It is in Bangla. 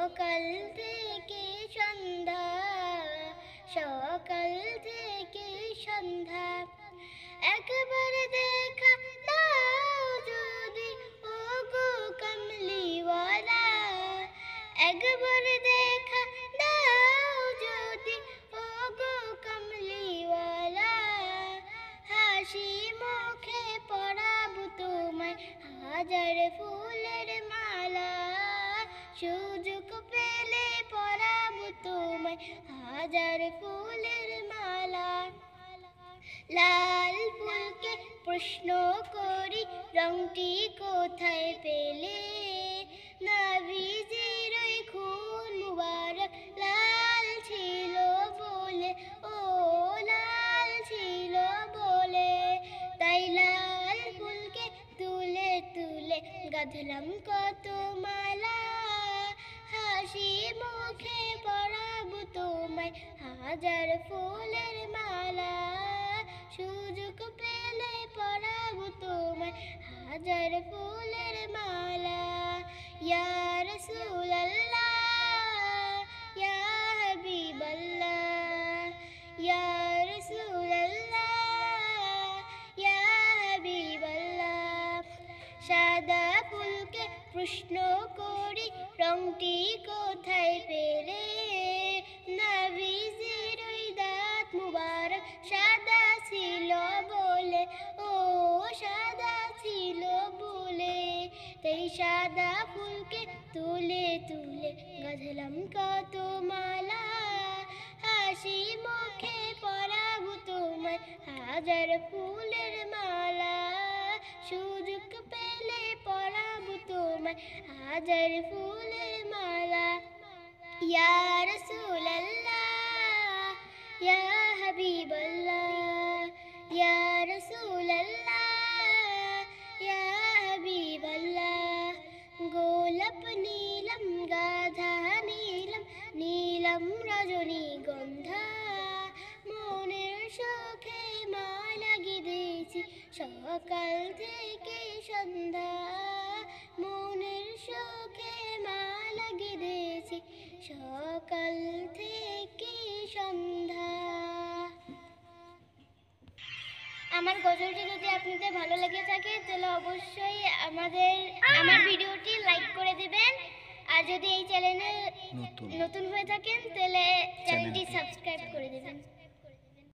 সকাল থেকে সন্ধ্যা, সকাল থেকে সন্ধ্যা, একবার দেখা দাও যদি ওগো কমলিওয়ালা, একবার দেখা দাও যদি ওগো কমলিওয়ালা, হাসি মুখে পরাবো তোমায় হাজার ফুলের মালা, সুযোগ পেলে পরাবো তোমায় হাজার ফুলের মালা। লাল ফুলকে প্রশ্ন করি রংটি কোথায় পেলে, নবীজির ওই খুন মুবারক লাল ছিল বলে, ও লাল ছিল বলে, তাই লাল ফুলকে তুলে তুলে গাঁথলাম কত মালা, হাসি মুখে পরাবো তোমায় হাজার ফুলের মালা, সুযোগ পেলে পরাবো তোমায় হাজার ফুলের মালা। ইয়া রাসূলুল্লাহ, ইয়া হাবিবাল্লাহ, ইয়া রাসূলুল্লাহ, ইয়া হাবিবাল্লাহ। সাদা ফুলকে প্রশ্ন করি রংটি কোথায় পেলে, নবীজির ওই দাঁত মুবারক সাদা ছিল বলে, ও সাদা ছিল বলে, তাই সাদা ফুলকে তুলে তুলে গাঁথলাম কত মালা, হাসি মুখে পরাবো তোমায় হাজার ফুলের মালা, সুযোগ পেলে পরাবো তোমায় হাজার ফুলের মালা। ইয়া রাসূলুল্লাহ, ইয়া হাবিবাল্লাহ, ইয়া রাসূলুল্লাহ, ইয়া হাবিবাল্লাহ। গোলাপ নীলম গাধা নীলম, নীলম রজনীগন্ধা, মনের সুখে মা লাগিয়েছি সকাল থেকে সন্ধ্যা, মনের সুখে মা লাগিয়েছি সকাল থেকে সন্ধ্যা। আমার গজলটি যদি আপনাদের ভালো লেগে থাকে তাহলে অবশ্যই আমার ভিডিওটি লাইক করে দিবেন, আর যদি এই চ্যানেলে নতুন হয়ে থাকেন তাহলে